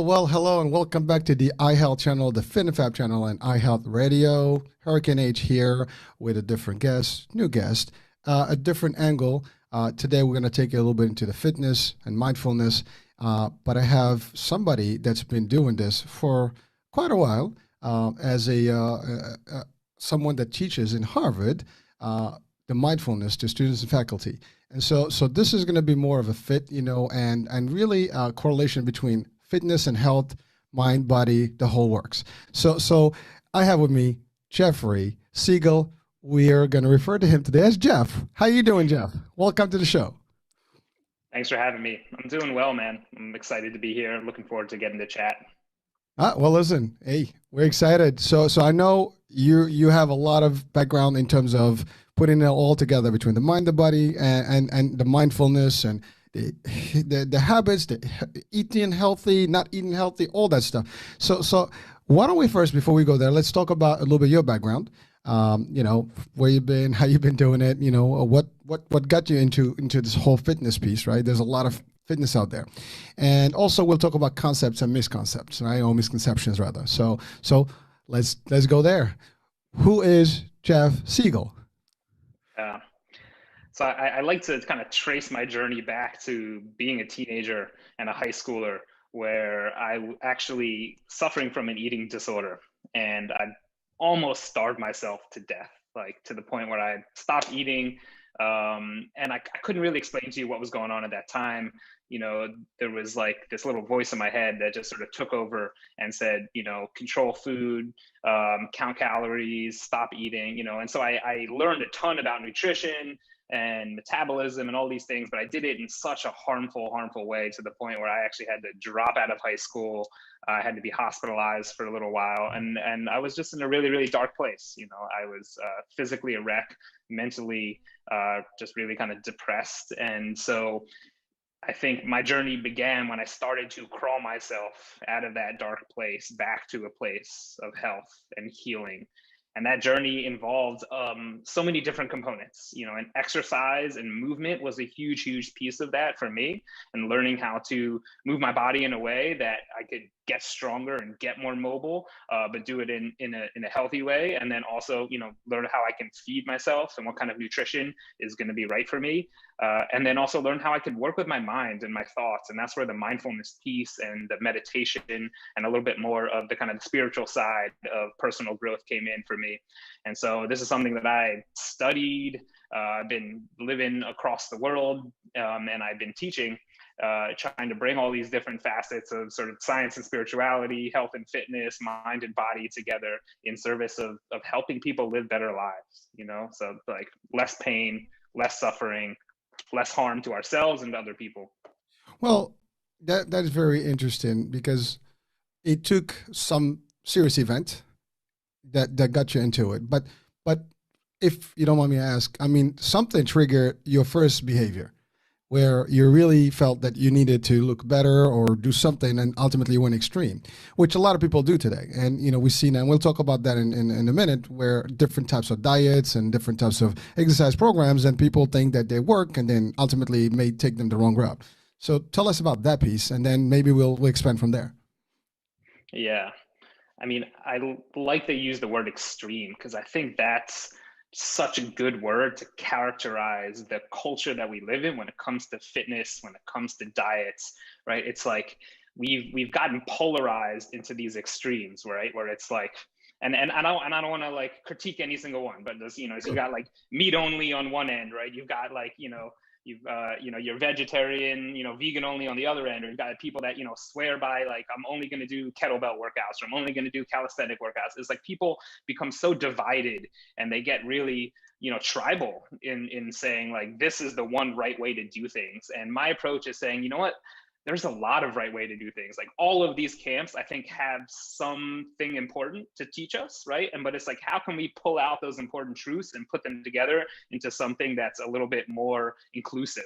Well, hello and welcome back to the iHealth channel, the FitnessFab channel, and iHealth Radio. Hurricane H here with a different guest, new guest, a different angle. Today we're going to take you a little bit into the fitness and mindfulness, but I have somebody that's been doing this for quite a while as someone that teaches in Harvard the mindfulness to students and faculty. And so this is going to be more of a fit, and really a correlation between fitness and health, mind, body, the whole works. So I have with me Jeffrey Siegel. We are going to refer to him today as Jeff. How you doing, Jeff? Welcome to the show. Thanks for having me. I'm doing well, man. I'm excited to be here. Looking forward to getting to chat. Well, listen, hey, we're excited. So I know you have a lot of background in terms of putting it all together between the mind, the body, and the mindfulness and the habits, the eating healthy, not eating healthy, all that stuff. So why don't we first, before we go there, let's talk about a little bit of your background. Where you've been, how you've been doing it. What got you into this whole fitness piece, right? There's a lot of fitness out there, and also we'll talk about concepts and misconceptions, right? Or misconceptions rather. So let's go there. Who is Jeff Siegel? So I like to kind of trace my journey back to being a teenager and a high schooler where I actually suffering from an eating disorder, and I almost starved myself to death, like to the point where I stopped eating. And I couldn't really explain to you what was going on at that time. There was like this little voice in my head that just sort of took over and said, control food, count calories, stop eating, and so I learned a ton about nutrition and metabolism and all these things, but I did it in such a harmful way to the point where I actually had to drop out of high school. I had to be hospitalized for a little while, and I was just in a really, really dark place. I was physically a wreck, mentally just really kind of depressed. And so I think my journey began when I started to crawl myself out of that dark place back to a place of health and healing. And that journey involved so many different components, and exercise and movement was a huge piece of that for me, and learning how to move my body in a way that I could get stronger and get more mobile, but do it in a healthy way. And then also, learn how I can feed myself and what kind of nutrition is going to be right for me. And then also learn how I could work with my mind and my thoughts. And that's where the mindfulness piece and the meditation and a little bit more of the kind of spiritual side of personal growth came in for me. And so this is something that I studied. I've been living across the world, and I've been teaching, trying to bring all these different facets of sort of science and spirituality, health and fitness, mind and body together in service of helping people live better lives, so like less pain, less suffering, less harm to ourselves and to other people. Well, that is very interesting because it took some serious event that got you into it. But if you don't mind me ask, something triggered your first behavior where you really felt that you needed to look better or do something, and ultimately went extreme, which a lot of people do today. And, we've seen, and we'll talk about that in a minute, where different types of diets and different types of exercise programs, and people think that they work and then ultimately may take them the wrong route. So tell us about that piece, and then maybe we'll expand from there. Yeah. I like to use the word extreme because I think that's such a good word to characterize the culture that we live in when it comes to fitness, when it comes to diets, right? It's like we've gotten polarized into these extremes, right? Where it's like, and I don't want to like critique any single one, but there's, so you got like meat only on one end, right? You've got like, you're vegetarian, vegan only on the other end, or you've got people that, swear by like, I'm only going to do kettlebell workouts, or I'm only going to do calisthenic workouts. It's like people become so divided, and they get really, tribal in saying like, this is the one right way to do things. And my approach is saying, you know what? There's a lot of right way to do things. Like all of these camps, I think, have something important to teach us, right? But it's like, how can we pull out those important truths and put them together into something that's a little bit more inclusive?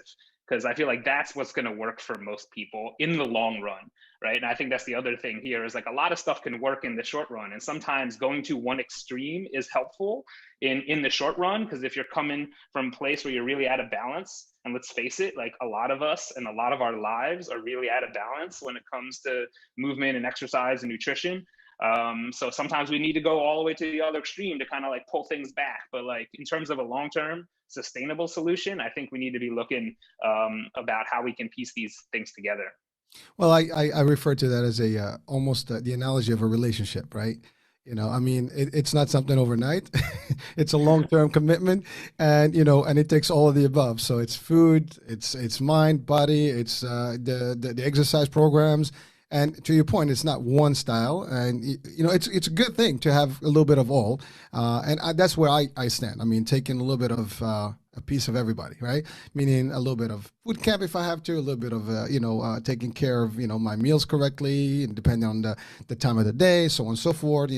Because I feel like that's what's going to work for most people in the long run, right? And I think that's the other thing here is like a lot of stuff can work in the short run, and sometimes going to one extreme is helpful in the short run, because if you're coming from a place where you're really out of balance, and let's face it, like a lot of us and a lot of our lives are really out of balance when it comes to movement and exercise and nutrition. So sometimes we need to go all the way to the other extreme to kind of like pull things back. But like in terms of a long-term sustainable solution, I think we need to be looking about how we can piece these things together. Well, I refer to that as a almost the analogy of a relationship, right? I mean, it's not something overnight. It's a long-term commitment, and and it takes all of the above. So it's food, it's mind, body, it's the exercise programs, and to your point, it's not one style, and it's a good thing to have a little bit of all, and that's where I stand. I mean, taking a little bit of a piece of everybody, right? Meaning a little bit of food camp if I have to, a little bit of taking care of my meals correctly, and depending on the time of the day, so on and so forth.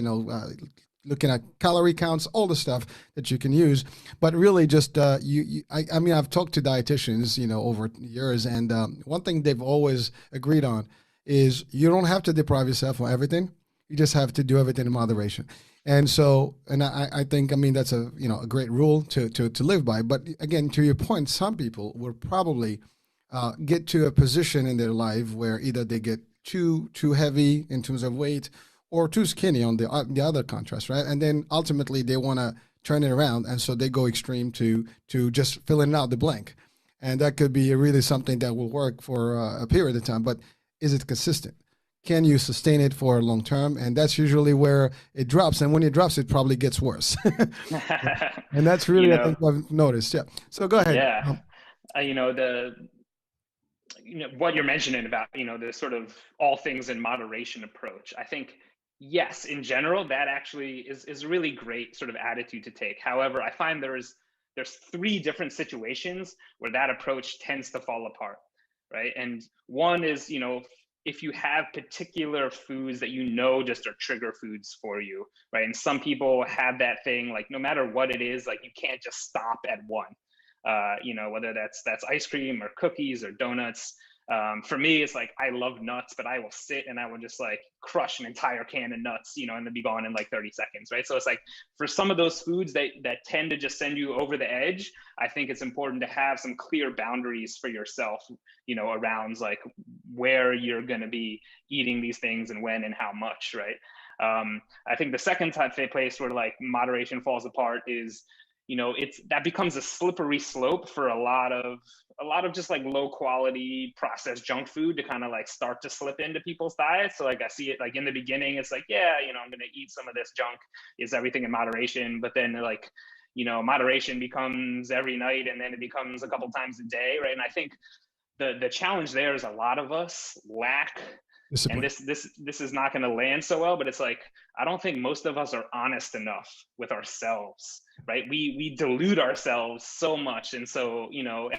Looking at calorie counts, all the stuff that you can use, but really just I mean, I've talked to dietitians over years, and one thing they've always agreed on is you don't have to deprive yourself of everything. You just have to do everything in moderation. And so, and I think, I mean, that's a a great rule to live by. But again, to your point, some people will probably get to a position in their life where either they get too heavy in terms of weight, or too skinny on the other contrast, right? And then ultimately they want to turn it around, and so they go extreme to just filling out the blank, and that could be really something that will work for a period of time. But is it consistent? Can you sustain it for long term? And that's usually where it drops. And when it drops, it probably gets worse. And that's you really, I know, think, what I've noticed. Yeah. So go ahead. yeah. The what you're mentioning about the sort of all things in moderation approach, I think, yes, in general that actually is a really great sort of attitude to take. However, I find there's three different situations where that approach tends to fall apart, right? And one is, if you have particular foods that just are trigger foods for you, right? And some people have that thing, like no matter what it is, like you can't just stop at one. Whether that's ice cream or cookies or donuts. For me, it's like I love nuts, but I will sit and I will just like crush an entire can of nuts, and then be gone in like 30 seconds, right? So it's like for some of those foods that tend to just send you over the edge, I think it's important to have some clear boundaries for yourself, around like where you're going to be eating these things and when and how much, right? I think the second place where like moderation falls apart is it's that becomes a slippery slope for a lot of just like low quality processed junk food to kind of like start to slip into people's diets. So like I see it like in the beginning, it's like, yeah, I'm going to eat some of this junk. Is everything in moderation? But then like, moderation becomes every night, and then it becomes a couple times a day, right? And I think the challenge there is a lot of us lack, and Discipline. this is not going to land so well, but it's like I don't think most of us are honest enough with ourselves, right? We delude ourselves so much, and so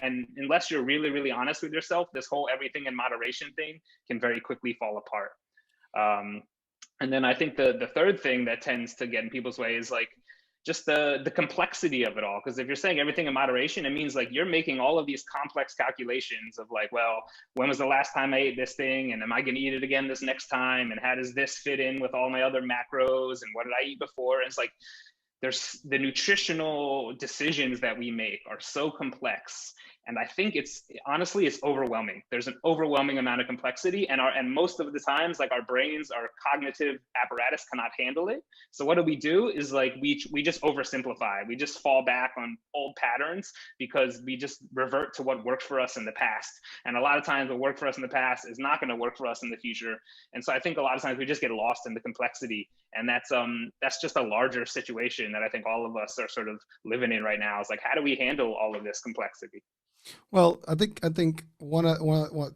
and unless you're really really honest with yourself, this whole everything in moderation thing can very quickly fall apart. And then I think the third thing that tends to get in people's way is like just the complexity of it all. Because if you're saying everything in moderation, it means like you're making all of these complex calculations of like, well, when was the last time I ate this thing, and am I going to eat it again this next time, and how does this fit in with all my other macros, and what did I eat before? And it's like there's the nutritional decisions that we make are so complex, and I think it's overwhelming. There's an overwhelming amount of complexity, and most of the times like our brains, our cognitive apparatus cannot handle it. So what do is like we just oversimplify. We just fall back on old patterns because we just revert to what worked for us in the past, and a lot of times what worked for us in the past is not going to work for us in the future. And so I think a lot of times we just get lost in the complexity, and that's just a larger situation that I think all of us are sort of living in right now. Is like, how do we handle all of this complexity? Well, I think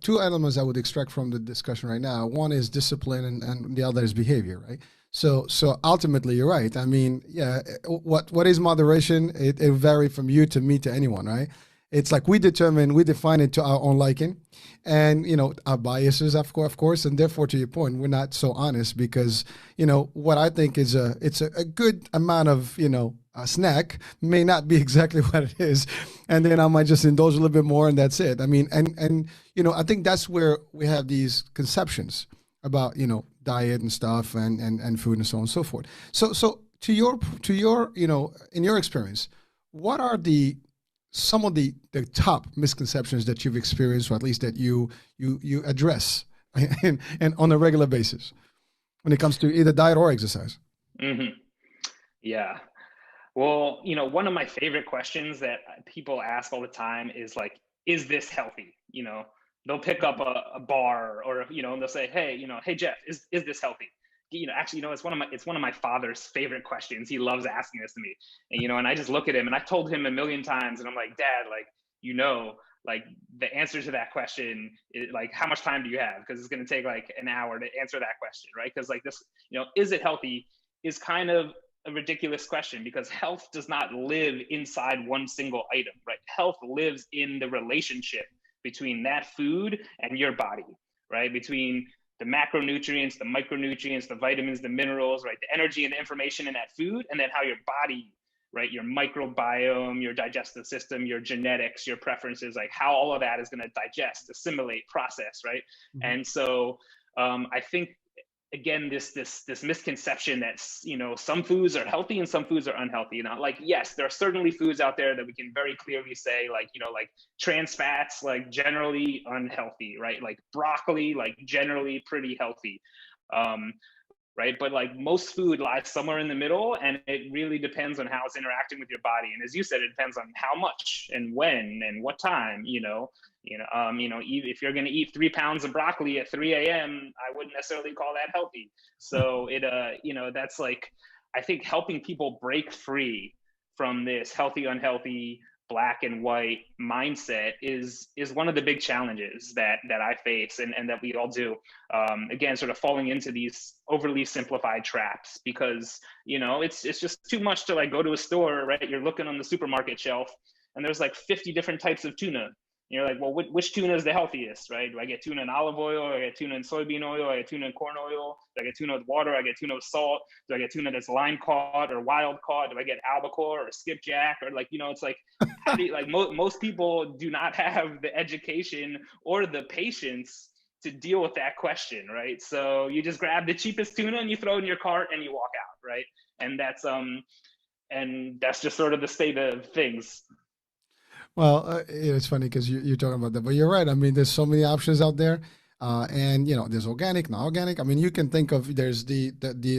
two elements I would extract from the discussion right now. One is discipline, and the other is behavior, right? So ultimately, you're right. I mean, yeah, what is moderation? It vary from you to me to anyone, right? It's like we define it to our own liking, and our biases, of course, and therefore, to your point, we're not so honest because what I think is a good amount of a snack may not be exactly what it is, and then I might just indulge a little bit more, and that's it. I mean, and I think that's where we have these conceptions about diet and stuff, and food and so on and so forth. So to your in your experience, what are the some of the top misconceptions that you've experienced, or at least that you address and on a regular basis when it comes to either diet or exercise? Hmm. Yeah. Well, one of my favorite questions that people ask all the time is like, is this healthy? They'll pick up a bar, or, and they'll say, hey, hey, Jeff, is this healthy? Actually, it's one of my father's favorite questions. He loves asking this to me. And I just look at him, and I told him a million times, and I'm like, Dad, like, you know, like the answer to that question is like, how much time do you have? Because it's going to take like an hour to answer that question, right? Because like this, is it healthy is kind of a ridiculous question, because health does not live inside one single item, right? Health lives in the relationship between that food and your body, right? Between the macronutrients, the micronutrients, the vitamins, the minerals, right? The energy and the information in that food, and then how your body, right? Your microbiome, your digestive system, your genetics, your preferences, like how all of that is going to digest, assimilate, process, right? Mhm. And so I think, again, this misconception that some foods are healthy and some foods are unhealthy. Now, like, yes, there are certainly foods out there that we can very clearly say, like, like trans fats, like generally unhealthy, right? Like broccoli, like generally pretty healthy. um, right? But like most food lies somewhere in the middle, and it really depends on how it's interacting with your body. And as you said, it depends on how much and when and what time. If you're going to eat 3 pounds of broccoli at 3 a.m., I wouldn't necessarily call that healthy. So that's like, I think helping people break free from this healthy, unhealthy, black and white mindset is one of the big challenges that I face, and that we all do. Again, sort of falling into these overly simplified traps, because it's just too much to like go to a store, right? You're looking on the supermarket shelf, and there's like 50 different types of tuna. You're like, well, which tuna is the healthiest, right? Do I get tuna in olive oil? Do I get tuna in soybean oil? I get tuna in corn oil? Do I get tuna with water? I get tuna with salt? Do I get tuna that's line caught or wild caught? Do I get albacore or skipjack? Or like, it's like, how do you, like, most people do not have the education or the patience to deal with that question, right? So you just grab the cheapest tuna and you throw it in your cart and you walk out, right? And that's just sort of the state of things. Well, it's funny because you're talking about that, but you're right. I mean, there's so many options out there, and there's organic, not organic. I mean, you can think of there's the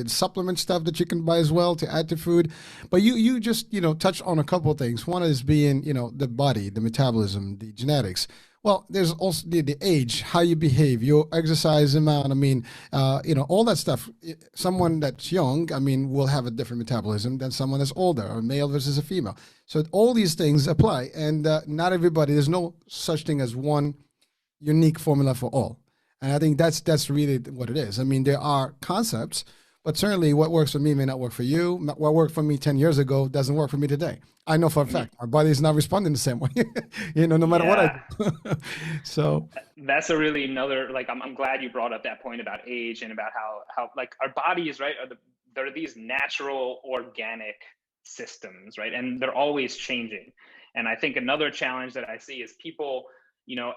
supplement stuff that you can buy as well to add to food, but you just touch on a couple of things. One is being the body, the metabolism, the genetics. Well, there's also the age, how you behave, your exercise amount. I mean, all that stuff. Someone that's young, I mean, will have a different metabolism than someone that's older, a male versus a female. So all these things apply, and not everybody. There's no such thing as one unique formula for all, and I think that's really what it is. I mean, there are concepts, but certainly what works for me may not work for you. What worked for me 10 years ago doesn't work for me today. I know for a Mhm. fact my body is not responding the same way, no matter what I Yeah, do. So that's a really another, like, I'm glad you brought up that point about age, and about how like our bodies, right, there are these natural organic systems, right? And they're always changing. And I think another challenge that I see is people,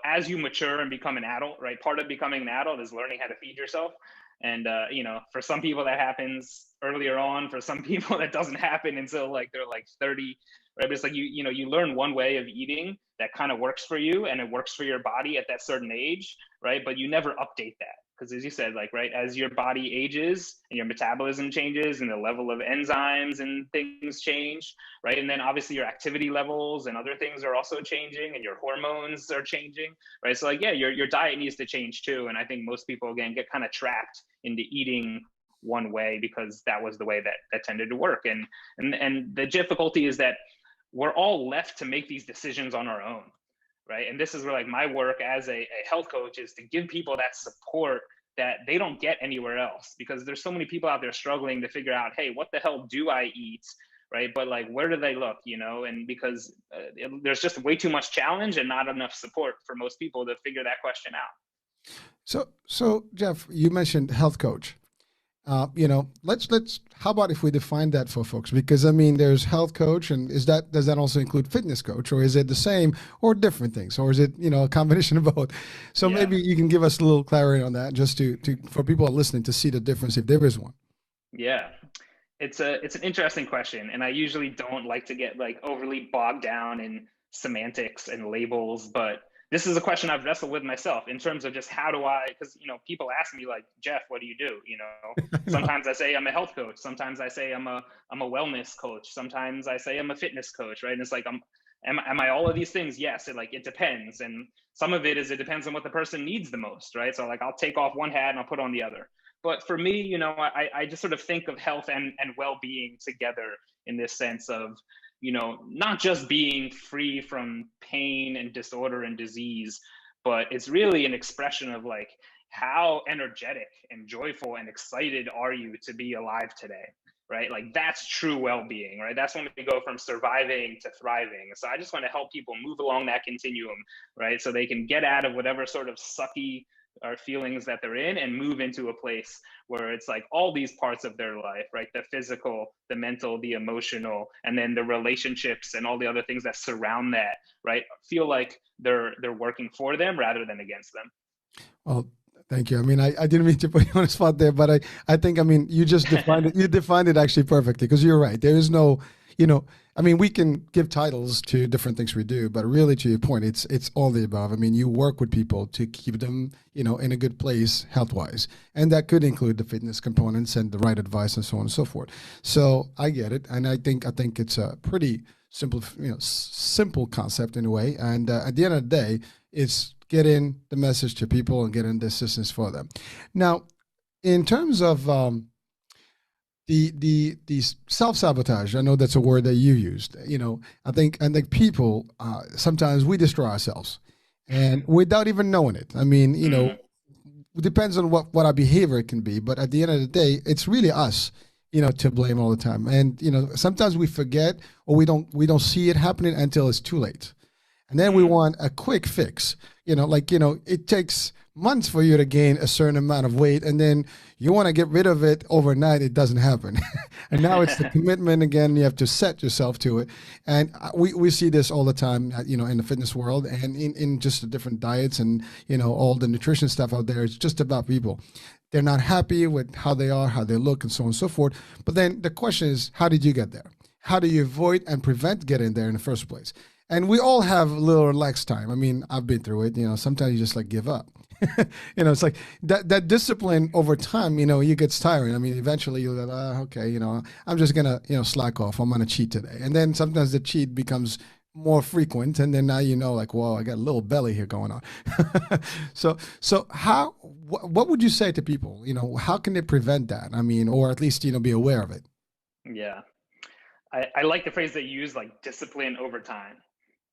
as you mature and become an adult, right? Part of becoming an adult is learning how to feed yourself. And for some people that happens earlier on. For some people that doesn't happen until like they're like 30, right? But it's like you learn one way of eating that kind of works for you, and it works for your body at that certain age, right? But you never update that, because as you said, like, right, as your body ages and your metabolism changes and the level of enzymes and things change, right? And then obviously your activity levels and other things are also changing, and your hormones are changing, right? So like, yeah, your diet needs to change too. And I think most people, again, get kind of trapped into eating one way because that was the way that tended to work. And the difficulty is that we're all left to make these decisions on our own. right? And this is where like my work as a health coach is to give people that support that they don't get anywhere else, because there's so many people out there struggling to figure out, hey, what the hell do I eat, right? But like, where do they look, you know? And because there's just way too much challenge and not enough support for most people to figure that question out. So Jeff, you mentioned health coach. Let's. How about if we define that for folks? Because I mean, there's health coach, and does that also include fitness coach, or is it the same or different things, or is it a combination of both? So Yeah. maybe you can give us a little clarity on that, just to for people listening to see the difference if there is one. Yeah. It's an interesting question, and I usually don't like to get like overly bogged down in semantics and labels, but this is a question I've wrestled with myself in terms of just how do I, because people ask me like, Jeff, what do you do? You know, Sometimes I say I'm a health coach, sometimes I say I'm a wellness coach, sometimes I say I'm a fitness coach, right? And it's like am I all of these things? Yes. It depends, and some of it depends on what the person needs the most, right? So like I'll take off one hat and I'll put on the other. But for me, I just sort of think of health and well-being together in this sense of, not just being free from pain and disorder and disease, but it's really an expression of like, how energetic and joyful and excited are you to be alive today, right? Like that's true well-being, right? That's when we go from surviving to thriving. So I just want to help people move along that continuum, right? So they can get out of whatever sort of sucky or feelings that they're in and move into a place where it's like all these parts of their life, right? The physical, the mental, the emotional, and then the relationships and all the other things that surround that, right? Feel like they're working for them rather than against them. well, thank you. I mean, I didn't mean to put you on the spot there, but I think, I mean, you just defined it. You defined it actually perfectly, because you're right. There is no, I mean, we can give titles to different things we do, but really, to your point, it's all the above. I mean, you work with people to keep them, in a good place health wise, and that could include the fitness components and the right advice and so on and so forth. So I get it, and I think it's a pretty simple, simple concept in a way. And at the end of the day, it's getting the message to people and getting the assistance for them. Now, in terms of the self sabotage, I know that's a word that you used. I think people sometimes we destroy ourselves, and without even knowing it. I mean, Mm, it depends on what our behavior can be, but at the end of the day, it's really us, to blame all the time. And sometimes we forget, or we don't see it happening until it's too late. And then we mm, want a quick fix. It takes months for you to gain a certain amount of weight, and then you want to get rid of it overnight. It doesn't happen. And now it's the commitment again. You have to set yourself to it. And we see this all the time, in the fitness world and in just the different diets and, all the nutrition stuff out there. It's just about people. They're not happy with how they are, how they look, and so on and so forth. But then the question is, how did you get there? How do you avoid and prevent getting there in the first place? And we all have a little relaxed time. I mean, I've been through it. Sometimes you just like give up. It's like that discipline over time. You gets tiring. I mean, eventually you're like, okay, I'm just gonna slack off. I'm gonna cheat today, and then sometimes the cheat becomes more frequent, and then now like, whoa, I got a little belly here going on. So how what would you say to people? How can they prevent that? I mean, or at least be aware of it. yeah. I like the phrase that you use, like discipline over time.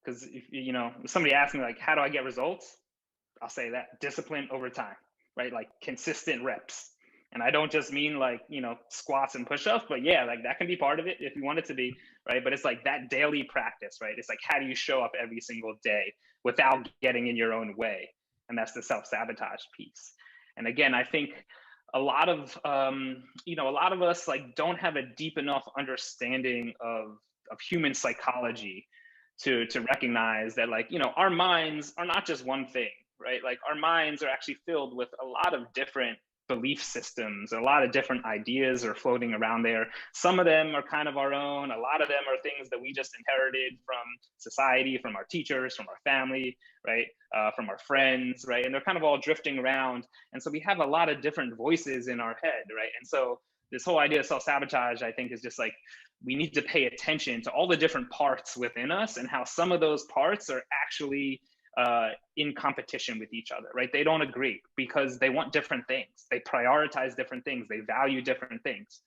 Because if somebody asks me like, how do I get results? I'll say that discipline over time, right? Like consistent reps. And I don't just mean like, squats and push-ups, but yeah, like that can be part of it if you want it to be, right? But it's like that daily practice, right? It's like, how do you show up every single day without getting in your own way? And that's the self-sabotage piece. And again, I think a lot of us like don't have a deep enough understanding of human psychology to recognize that, like, our minds are not just one thing, right? Like our minds are actually filled with a lot of different belief systems. A lot of different ideas are floating around there. Some of them are kind of our own. A lot of them are things that we just inherited from society, from our teachers, from our family, right? From our friends, right? And they're kind of all drifting around. And so we have a lot of different voices in our head, right? And so this whole idea of self-sabotage, I think, is just like, we need to pay attention to all the different parts within us and how some of those parts are actually in competition with each other, right? They don't agree because they want different things. They prioritize different things. They value different things.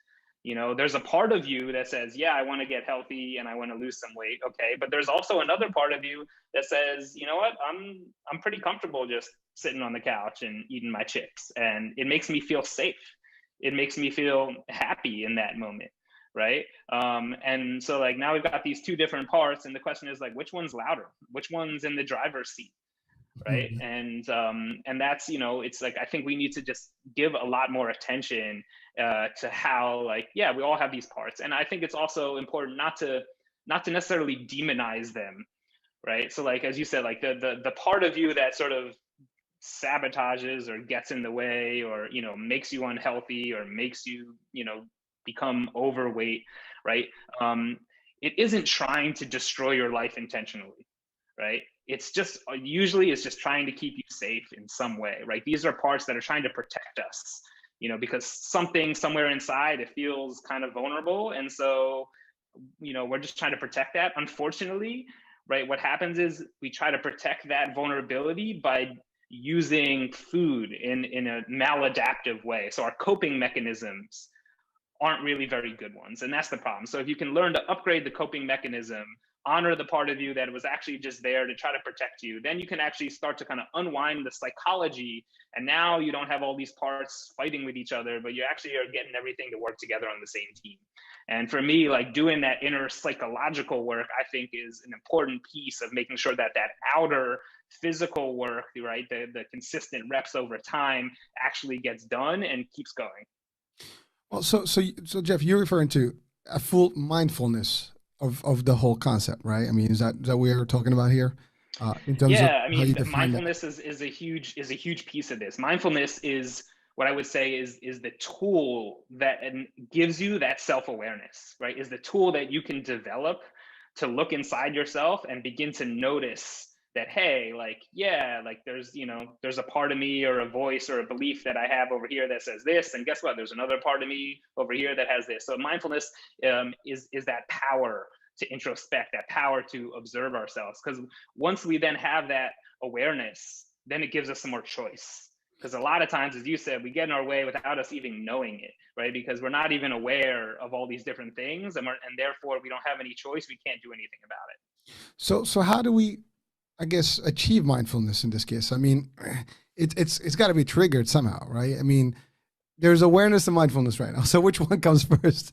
There's a part of you that says, yeah, I want to get healthy and I want to lose some weight. Okay. But there's also another part of you that says, you know what, I'm pretty comfortable just sitting on the couch and eating my chips. And it makes me feel safe. It makes me feel happy in that moment. Right. And so like now we've got these two different parts. And the question is like, which one's louder? Which one's in the driver's seat? Right. Mhm. And that's, it's like, I think we need to just give a lot more attention to how, like, yeah, we all have these parts. And I think it's also important not to necessarily demonize them. Right. So like, as you said, like the part of you that sort of sabotages or gets in the way, or makes you unhealthy, or makes you become overweight, right? It isn't trying to destroy your life intentionally, right? It's just usually it's just trying to keep you safe in some way, right? These are parts that are trying to protect us, because something somewhere inside, it feels kind of vulnerable, and so we're just trying to protect that. Unfortunately, right, what happens is we try to protect that vulnerability by using food in a maladaptive way. So our coping mechanisms aren't really very good ones. And that's the problem. So if you can learn to upgrade the coping mechanism, honor the part of you that was actually just there to try to protect you, then you can actually start to kind of unwind the psychology. And now you don't have all these parts fighting with each other, but you actually are getting everything to work together on the same team. And for me, like doing that inner psychological work, I think is an important piece of making sure that that outer physical work, right, the consistent reps over time actually gets done and keeps going. Well, so Jeff, you're referring to a full mindfulness of the whole concept, right? I mean, is that what we're talking about here, in terms of Yeah, I how you mean, define that? mindfulness is a huge piece of this. Mindfulness is what I would say is the tool that gives you that self-awareness, right? Is the tool that you can develop to look inside yourself and begin to notice that, hey, like, yeah, like there's a part of me or a voice or a belief that I have over here that says this, and guess what? There's another part of me over here that has this. So mindfulness is that power to introspect, that power to observe ourselves. Because once we then have that awareness, then it gives us some more choice. Because a lot of times, as you said, we get in our way without us even knowing it, right? Because we're not even aware of all these different things, and therefore we don't have any choice. We can't do anything about it. So how do we, I guess, achieve mindfulness in this case? I mean, it's got to be triggered somehow, right? I mean, there's awareness and mindfulness right now. So which one comes first?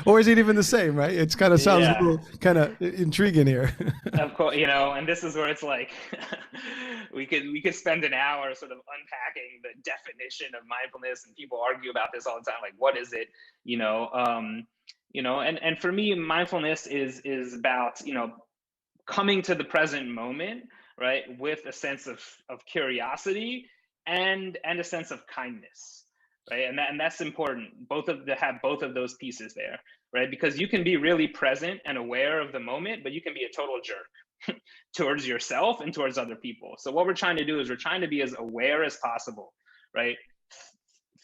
Or is it even the same, right? It's kind of sounds a Yeah. little kind of intriguing here. Of course, and this is where it's like we could spend an hour sort of unpacking the definition of mindfulness, and people argue about this all the time. Like, what is it? And for me, mindfulness is about coming to the present moment, right, with a sense of curiosity and a sense of kindness, right, and that's important. Both of the have both of those pieces there, right, because you can be really present and aware of the moment, but you can be a total jerk towards yourself and towards other people. So what we're trying to do is we're trying to be as aware as possible, right?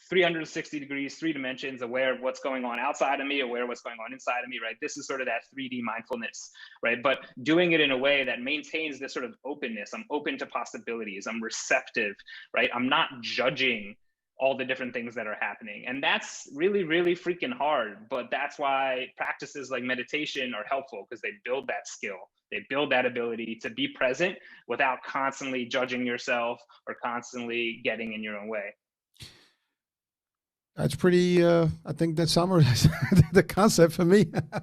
360 degrees, three dimensions, aware of what's going on outside of me, aware of what's going on inside of me, right? This is sort of that 3D mindfulness, right? But doing it in a way that maintains this sort of openness. I'm open to possibilities. I'm receptive, right? I'm not judging all the different things that are happening. And that's really, really freaking hard. But that's why practices like meditation are helpful, because they build that skill. They build that ability to be present without constantly judging yourself or constantly getting in your own way. That's pretty. I think that summarizes the concept for me. I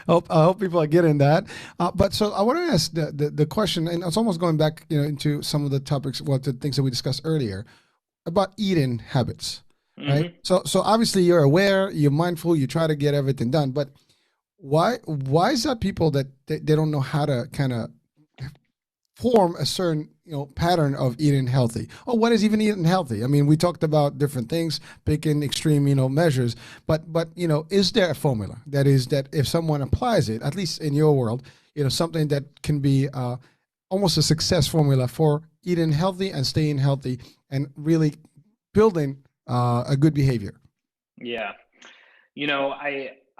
hope people are getting that. But so I want to ask the question, and it's almost going back, into some of the topics, the things that we discussed earlier about eating habits, right? Mm-hmm. So obviously you're aware, you're mindful, you try to get everything done, but why is that people that they don't know how to kind of form a certain pattern of eating healthy? Oh, what is even eating healthy? I mean, we talked about different things, picking extreme measures, but is there a formula that is that if someone applies it, at least in your world, something that can be almost a success formula for eating healthy and staying healthy and really building a good behavior? Yeah.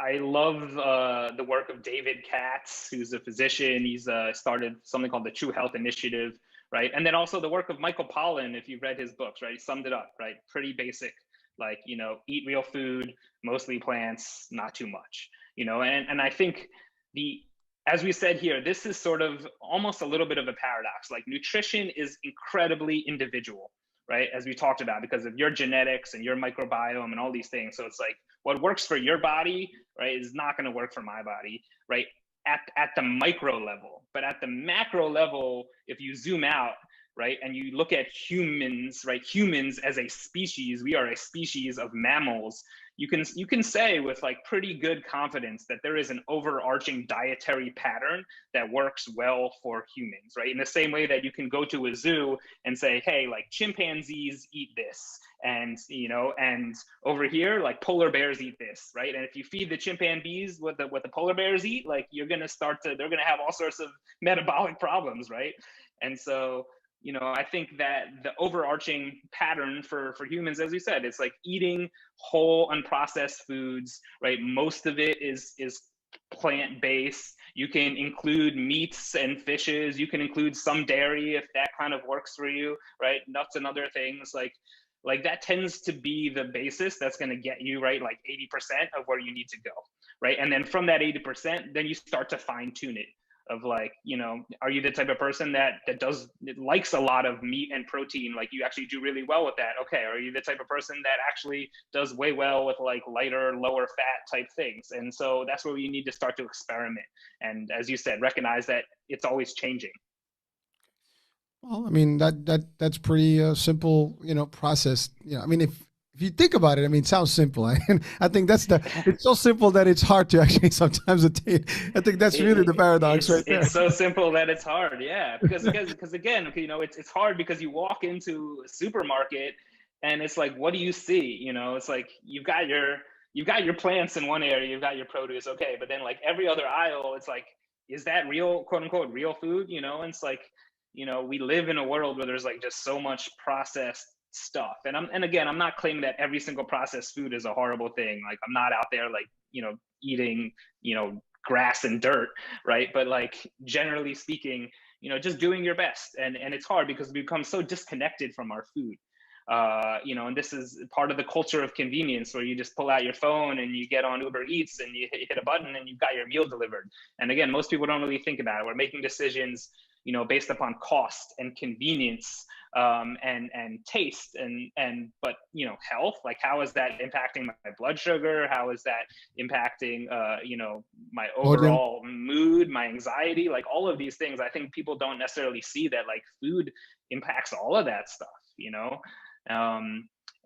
I love the work of David Katz, who's a physician. He's started something called the True Health Initiative, right? And then also the work of Michael Pollan, if you've read his books, right? He summed it up, right? Pretty basic, like, eat real food, mostly plants, not too much, and I think as we said here, this is sort of almost a little bit of a paradox. Like, nutrition is incredibly individual, right? As we talked about, because of your genetics and your microbiome and all these things. So it's like, what works for your body, right, is not going to work for my body, right? At the micro level. But at the macro level, if you zoom out, right, and you look at humans, right, humans as a species, we are a species of mammals. You can say with like pretty good confidence that there is an overarching dietary pattern that works well for humans, right? In the same way that you can go to a zoo and say, hey, like, chimpanzees eat this, and and over here, like, polar bears eat this, right? And if you feed the chimpanzees what the polar bears eat, like, they're gonna have all sorts of metabolic problems, right? And so I think that the overarching pattern for humans, as we said, it's like eating whole, unprocessed foods, right? Most of it is plant-based. You can include meats and fishes. You can include some dairy if that kind of works for you, right? Nuts and other things, like that tends to be the basis that's going to get you, right, like 80% of where you need to go, right? And then from that 80%, then you start to fine tune it, of like, are you the type of person that likes a lot of meat and protein? Like, you actually do really well with that. Okay. Are you the type of person that actually does way well with like lighter, lower fat type things? And so that's where you need to start to experiment. And as you said, recognize that it's always changing. Well, I mean, that's pretty simple, process. I mean, if you think about it, I mean, it sounds simple. And I think it's so simple that it's hard to actually sometimes attain. I think that's really the paradox right there. It's so simple that it's hard. Yeah. Because again, it's hard because you walk into a supermarket and it's like, what do you see? It's like, you've got your plants in one area, you've got your produce. Okay. But then like every other aisle, it's like, is that real, quote unquote, real food? And it's like, we live in a world where there's like just so much processed stuff. And again, I'm not claiming that every single processed food is a horrible thing. Like, I'm not out there like, eating, grass and dirt, right? But like, generally speaking, just doing your best. And it's hard because we become so disconnected from our food. And this is part of the culture of convenience, where you just pull out your phone and you get on Uber Eats and you hit a button and you've got your meal delivered. And again, most people don't really think about it. We're making decisions, based upon cost and convenience, and taste, but health. Like, how is that impacting my blood sugar? How is that impacting my overall mood, my anxiety? Like, all of these things, I think people don't necessarily see that like food impacts all of that stuff.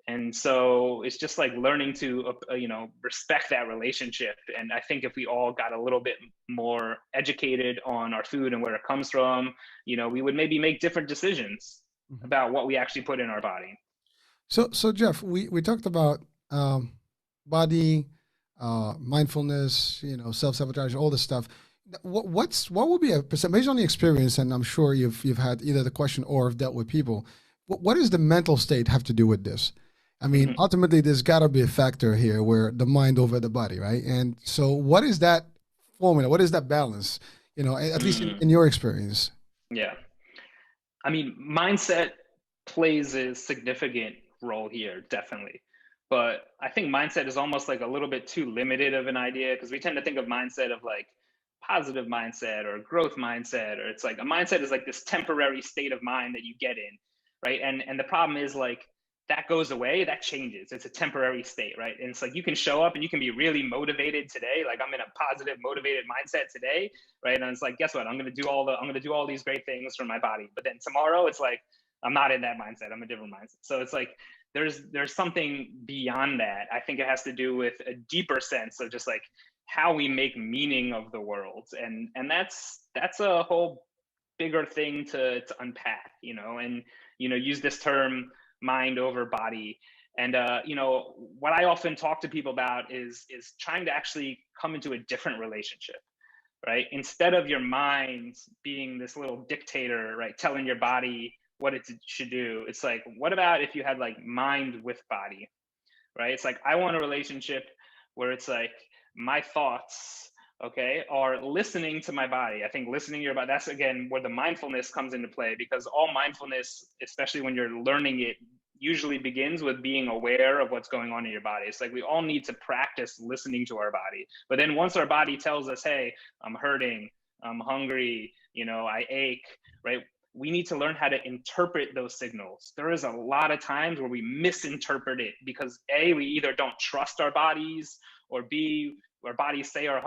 And so it's just like learning to respect that relationship. And I think if we all got a little bit more educated on our food and where it comes from, we would maybe make different decisions about what we actually put in our body. So Jeff, we talked about body, mindfulness, self-sabotage, all this stuff. What would be a percent, based on the experience, and I'm sure you've had either the question or have dealt with people, what does the mental state have to do with this? I mean, ultimately, there's got to be a factor here where the mind over the body, right? And so what is that formula? What is that balance, at least in your experience? Yeah. I mean, mindset plays a significant role here, definitely. But I think mindset is almost like a little bit too limited of an idea, because we tend to think of mindset of like positive mindset or growth mindset, or it's like a mindset is like this temporary state of mind that you get in, right? And the problem is, like, that goes away, that changes. It's a temporary state, right? And it's like, you can show up and you can be really motivated today. Like, I'm in a positive, motivated mindset today, right? And it's like, guess what? I'm gonna do all these great things for my body. But then tomorrow, it's like, I'm not in that mindset. I'm a different mindset. So it's like, there's something beyond that. I think it has to do with a deeper sense of just like how we make meaning of the world, and that's a whole bigger thing to unpack, and use this term mind over body. And what I often talk to people about is trying to actually come into a different relationship, right? Instead of your mind being this little dictator, right, telling your body what it should do, it's like, what about if you had like mind with body, right? It's like, I want a relationship where it's like my thoughts, okay, are listening to my body. I think listening to your body, that's again where the mindfulness comes into play, because all mindfulness, especially when you're learning it usually begins with being aware of what's going on in your body. It's like we all need to practice listening to our body. But then once our body tells us, hey, I'm hurting, I'm hungry, I ache, right? We need to learn how to interpret those signals. There is a lot of times where we misinterpret it because A, we either don't trust our bodies, or B, our bodies say our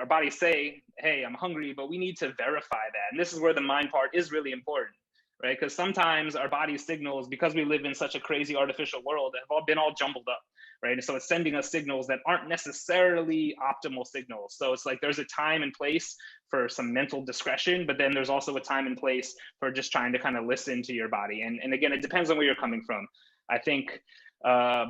bodies say, hey, I'm hungry, but we need to verify that. And this is where the mind part is really important, right? Because sometimes our body signals, because we live in such a crazy artificial world, have all been jumbled up, right? And so it's sending us signals that aren't necessarily optimal signals. So it's like there's a time and place for some mental discretion, but then there's also a time and place for just trying to kind of listen to your body. And again, it depends on where you're coming from. I think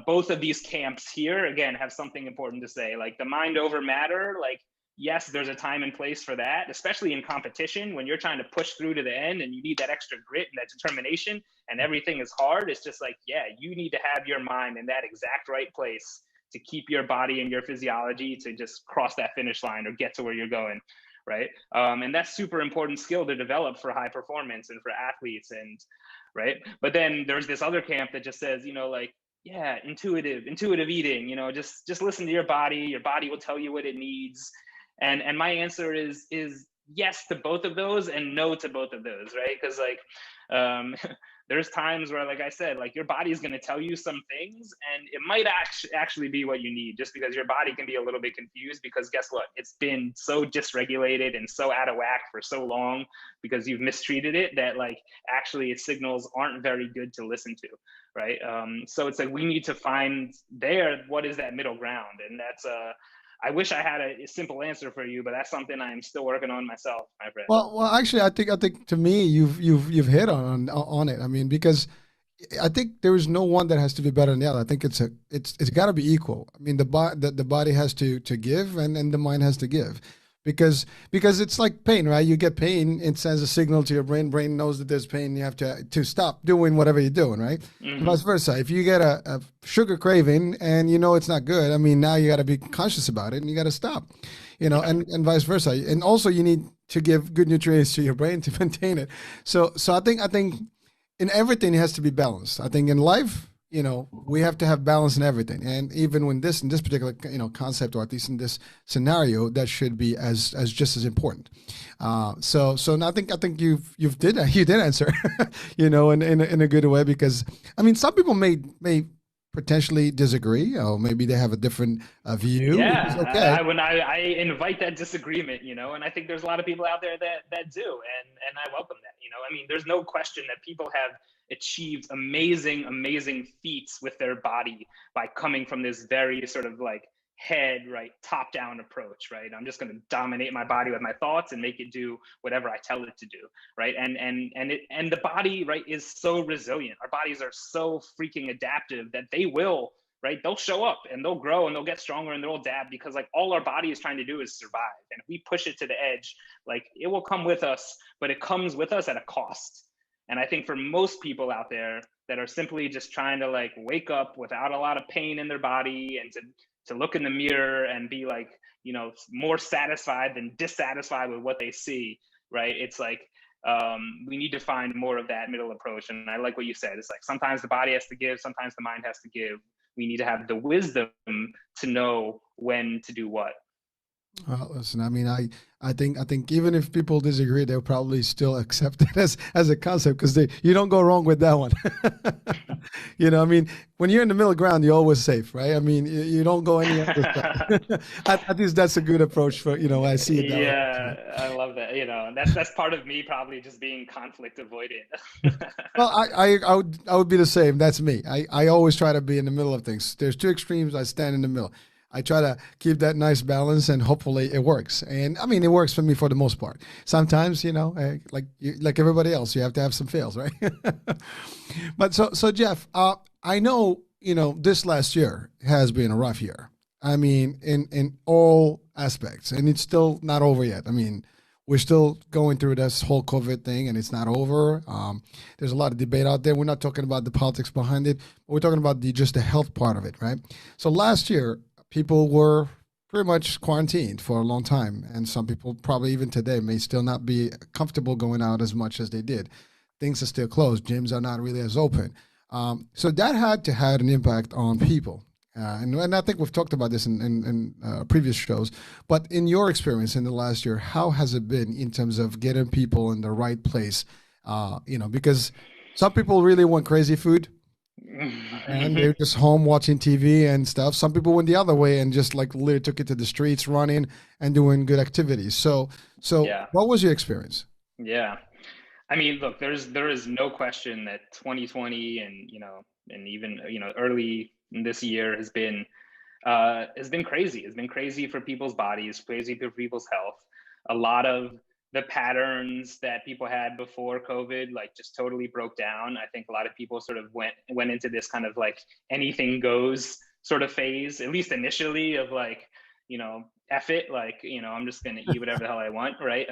both of these camps here, again, have something important to say. Like the mind over matter, like, yes, there's a time and place for that, especially in competition when you're trying to push through to the end and you need that extra grit and that determination and everything is hard. It's just like, yeah, you need to have your mind in that exact right place to keep your body and your physiology to just cross that finish line or get to where you're going, right? And that's super important skill to develop for high performance and for athletes, and right. But then there's this other camp that just says, like, yeah, intuitive eating, just listen to your body. Your body will tell you what it needs. And my answer is yes to both of those and no to both of those, right? Because like there's times where, like I said, like your body is going to tell you some things and it might actually be what you need, just because your body can be a little bit confused, because guess what? It's been so dysregulated and so out of whack for so long because you've mistreated it that like actually its signals aren't very good to listen to, right? So it's like we need to find what is that middle ground, and that's I wish I had a simple answer for you, but that's something I'm still working on myself, my friend. Well, actually, I think to me, you've hit on it. I mean, because I think there is no one that has to be better than the other. I think it's got to be equal. I mean, the body has to give, and the mind has to give, because it's like pain, right? You get pain, it sends a signal to your brain. Brain knows that there's pain. You have to stop doing whatever you're doing, right? And vice versa. If you get a sugar craving and you know it's not good, I mean, now you got to be conscious about it and you got to stop, and vice versa. And also you need to give good nutrients to your brain to maintain it. So I think in everything it has to be balanced. I think in life, we have to have balance in everything. And even when in this particular, concept, or at least in this scenario, that should be as just as important. So I think you did answer, in a good way, because I mean, some people may potentially disagree, or maybe they have a different view. Yeah, okay. I invite that disagreement, and I think there's a lot of people out there that do, and I welcome that. I mean, there's no question that people have achieved amazing feats with their body by coming from this very sort of like head, right, top down approach, right? I'm just going to dominate my body with my thoughts and make it do whatever I tell it to do, right? And the body, right, is so resilient. Our bodies are so freaking adaptive that they will, right, they'll show up and they'll grow and they'll get stronger and they'll adapt, because like all our body is trying to do is survive. And if we push it to the edge, like it will come with us, but it comes with us at a cost. And I think for most people out there that are simply just trying to like wake up without a lot of pain in their body and to look in the mirror and be like, more satisfied than dissatisfied with what they see, right? It's like, we need to find more of that middle approach. And I like what you said. It's like sometimes the body has to give, sometimes the mind has to give. We need to have the wisdom to know when to do what. Listen, I mean, I think even if people disagree, they'll probably still accept it as a concept, because you don't go wrong with that one. I mean, when you're in the middle ground, you're always safe, right? I mean, you don't go any other side. At least that's a good approach for, I see it that way. Yeah, I love that. That's part of me probably just being conflict avoidant. Well, I would be the same. That's me. I always try to be in the middle of things. There's two extremes. I stand in the middle. I try to keep that nice balance, and hopefully it works. And I mean, it works for me for the most part. Sometimes, like everybody else, you have to have some fails, right? But so Jeff, I know, this last year has been a rough year. I mean, in all aspects, and it's still not over yet. I mean, we're still going through this whole COVID thing, and it's not over. There's a lot of debate out there. We're not talking about the politics behind it, but we're talking about just the health part of it, right? So last year, people were pretty much quarantined for a long time, and some people probably even today may still not be comfortable going out as much as they did. things are still closed. Gyms are not really as open. So that had to had an impact on people. And I think we've talked about this in previous shows. But in your experience in the last year, how has it been in terms of getting people in the right place? Because some people really want crazy food and they're just home watching TV and stuff. Some people went the other way and just like literally took it to the streets, running and doing good activities. So Yeah. what was your experience? Yeah. I mean, look, there is no question that 2020 and and even early this year has been crazy. It's been crazy for people's bodies, crazy for people's health. A lot of the patterns that people had before COVID, like just totally broke down. I think a lot of people sort of went into this kind of like anything goes sort of phase, at least initially, of like, F it, like, I'm just gonna eat whatever the hell I want, right?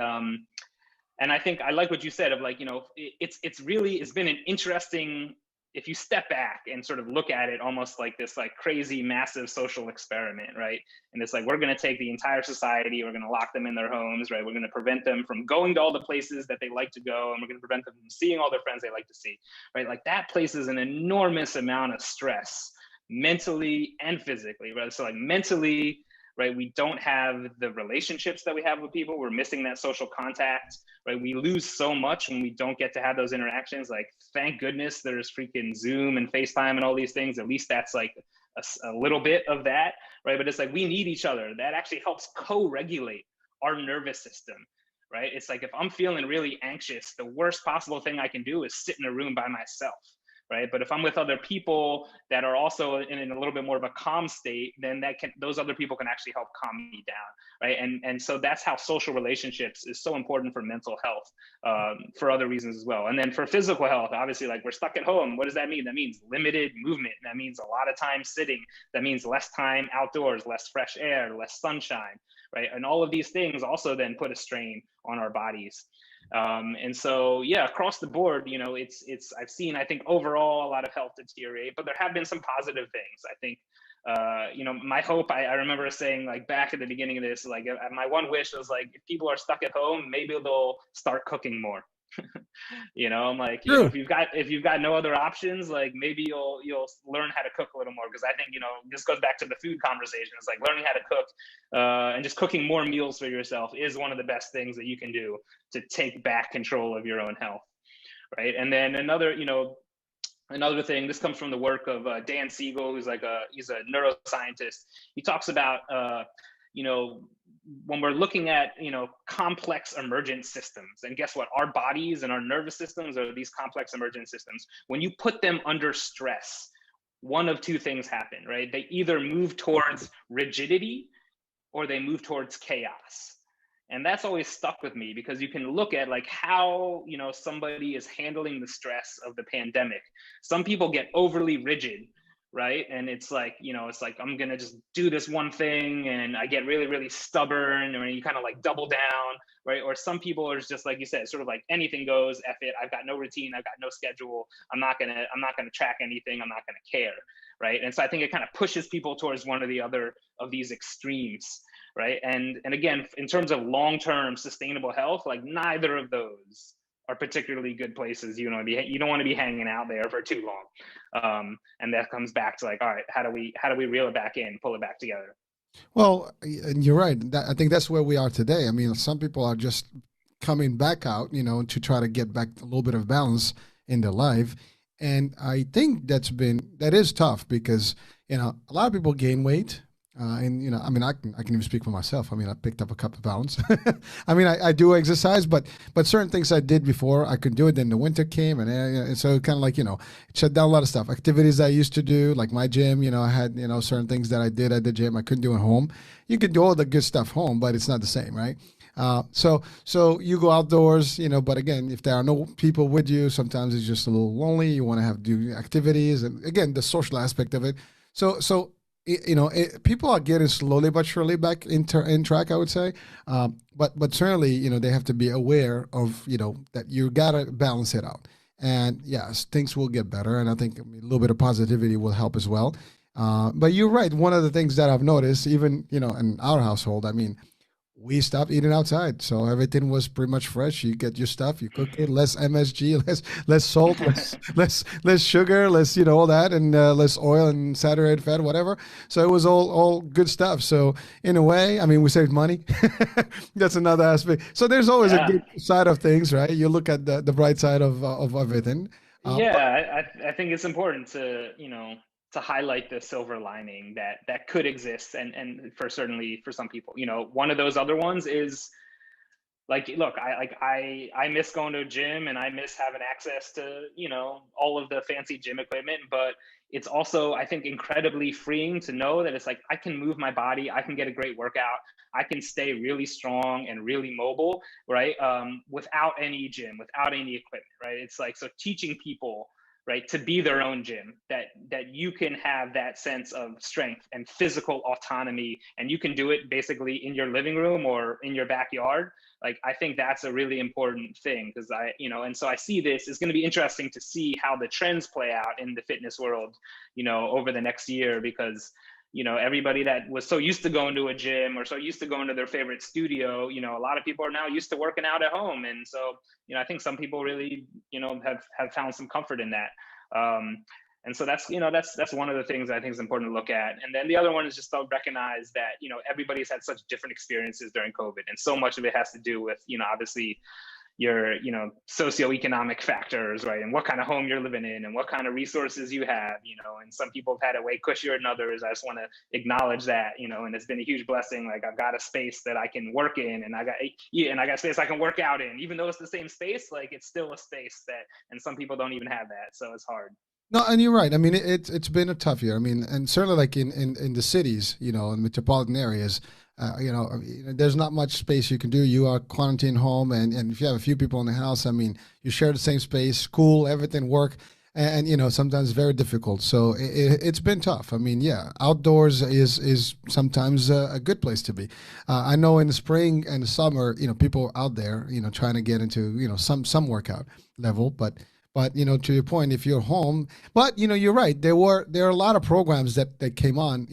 And I think I like what you said of like, it's been an interesting, if you step back and sort of look at it almost like this like crazy massive social experiment, right? And it's like, we're going to take the entire society, we're going to lock them in their homes, right? We're going to prevent them from going to all the places that they like to go, and we're going to prevent them from seeing all their friends they like to see, right? Like that places an enormous amount of stress mentally and physically, right? So like mentally, right, we don't have the relationships that we have with people. We're missing that social contact, right? We lose so much when we don't get to have those interactions. Like, thank goodness there's freaking Zoom and FaceTime and all these things. At least that's like a little bit of that, right? But it's like, we need each other. That actually helps co-regulate our nervous system, right? It's like, if I'm feeling really anxious, the worst possible thing I can do is sit in a room by myself, right? But if I'm with other people that are also in a little bit more of a calm state, then those other people can actually help calm me down, right? And so that's how social relationships is so important for mental health, for other reasons as well. And then for physical health, obviously, like, we're stuck at home. What does that mean? That means limited movement. That means a lot of time sitting. That means less time outdoors, less fresh air, less sunshine, right? And all of these things also then put a strain on our bodies. And so, yeah, across the board, I've seen, I think, overall a lot of health deteriorate, but there have been some positive things. I think, my hope, I remember saying, like, back at the beginning of this, like, my one wish was like, if people are stuck at home, maybe they'll start cooking more. I'm like, True. if you've got no other options, like, maybe you'll learn how to cook a little more. Because I think, this goes back to the food conversation. It's like learning how to cook, and just cooking more meals for yourself is one of the best things that you can do to take back control of your own health, right? And then another thing, this comes from the work of Dan Siegel, he's a neuroscientist. He talks about when we're looking at complex emergent systems, and guess what, our bodies and our nervous systems are these complex emergent systems. When you put them under stress, one of two things happen, right? They either move towards rigidity or they move towards chaos. And that's always stuck with me, because you can look at like how somebody is handling the stress of the pandemic. Some people get overly rigid, right? And it's like, I'm gonna just do this one thing, and I get really, really stubborn, or you kind of like double down, right? Or some people are just, like you said, sort of like anything goes, F it, I've got no routine, I've got no schedule, I'm not gonna track anything, I'm not gonna care, right? And so I think it kind of pushes people towards one or the other of these extremes, right? And again, in terms of long-term sustainable health, like, neither of those are particularly good places. You don't want to be hanging out there for too long. And that comes back to like, all right, how do we reel it back in, pull it back together? Well, and you're right. I think that's where we are today. I mean, some people are just coming back out, to try to get back a little bit of balance in their life. And I think that is tough because, a lot of people gain weight. And I mean, I can even speak for myself. I mean, I picked up a couple of pounds. I mean, I do exercise, but certain things I did before I could do it. Then the winter came, and so kind of like it shut down a lot of stuff. Activities I used to do, like my gym. I had certain things that I did at the gym I couldn't do at home. You can do all the good stuff home, but it's not the same, right? So you go outdoors, but again, if there are no people with you, sometimes it's just a little lonely. You want to do activities, and again, the social aspect of it. So people are getting slowly but surely back in track, I would say. But certainly, they have to be aware of, that you gotta balance it out. And yes, things will get better. And I think a little bit of positivity will help as well. But you're right. One of the things that I've noticed, even, in our household, I mean, we stopped eating outside, so everything was pretty much fresh. You get your stuff, you cook it, less MSG, less salt, less sugar, less all that, and less oil and saturated fat, whatever. So it was all good stuff. So in a way, I mean, we saved money. That's another aspect. So there's always a Yeah. good side of things, right? You look at the bright side of everything. But Yeah, I think it's important to, to highlight the silver lining that could exist, and for certainly for some people, one of those other ones is like, look, I miss going to a gym, and I miss having access to, all of the fancy gym equipment, but it's also, I think, incredibly freeing to know that it's like I can move my body, I can get a great workout, I can stay really strong and really mobile, right? Without any gym, without any equipment, right? It's like, so teaching people, right, to be their own gym, that you can have that sense of strength and physical autonomy, and you can do it basically in your living room or in your backyard. Like, I think that's a really important thing, because and so I see this, it's going to be interesting to see how the trends play out in the fitness world, over the next year, because everybody that was so used to going to a gym or so used to going to their favorite studio, a lot of people are now used to working out at home. And so, I think some people really, have found some comfort in that. And so that's one of the things I think is important to look at. And then the other one is just to recognize that, everybody's had such different experiences during COVID, and so much of it has to do with, obviously your, socioeconomic factors, right? And what kind of home you're living in and what kind of resources you have, and some people have had it way cushier than others. I just want to acknowledge that, and it's been a huge blessing. Like, I've got a space that I can work in, and I got space I can work out in, even though it's the same space, like it's still a space that, and some people don't even have that. So it's hard. no, and you're right. I mean, it's been a tough year. I mean, and certainly like in the cities, in metropolitan areas, I mean, there's not much space you can do. You are quarantined home, and if you have a few people in the house, I mean, you share the same space, school, everything, work, and sometimes very difficult. So it's been tough. I mean, yeah, outdoors is sometimes a good place to be. I know in the spring and the summer, people are out there, trying to get into some workout level, but to your point, if you're home, but you're right. There are a lot of programs that came on,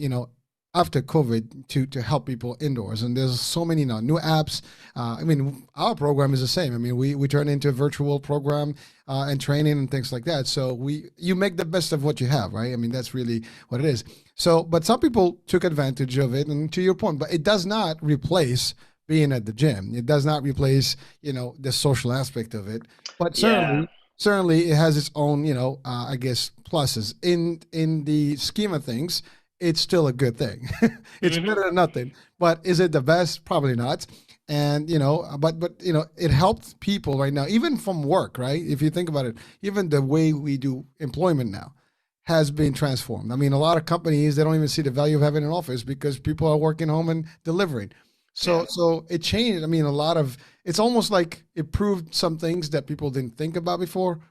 after COVID to help people indoors, and there's so many now new apps. I mean, our program is the same. I mean, we turn into a virtual program and training and things like that. So you make the best of what you have, right? I mean, that's really what it is. So, but some people took advantage of it, and to your point, but it does not replace being at the gym. It does not replace the social aspect of it, but Yeah. certainly it has its own I guess pluses in the scheme of things. It's still a good thing. It's better Hmm. than nothing, but is it the best? Probably not. And but it helps people right now, even from work, right? If you think about it, even the way we do employment now has been transformed. I mean, a lot of companies, they don't even see the value of having an office because people are working home and delivering. Yeah. So it changed. I mean, a lot of it's almost like it proved some things that people didn't think about before,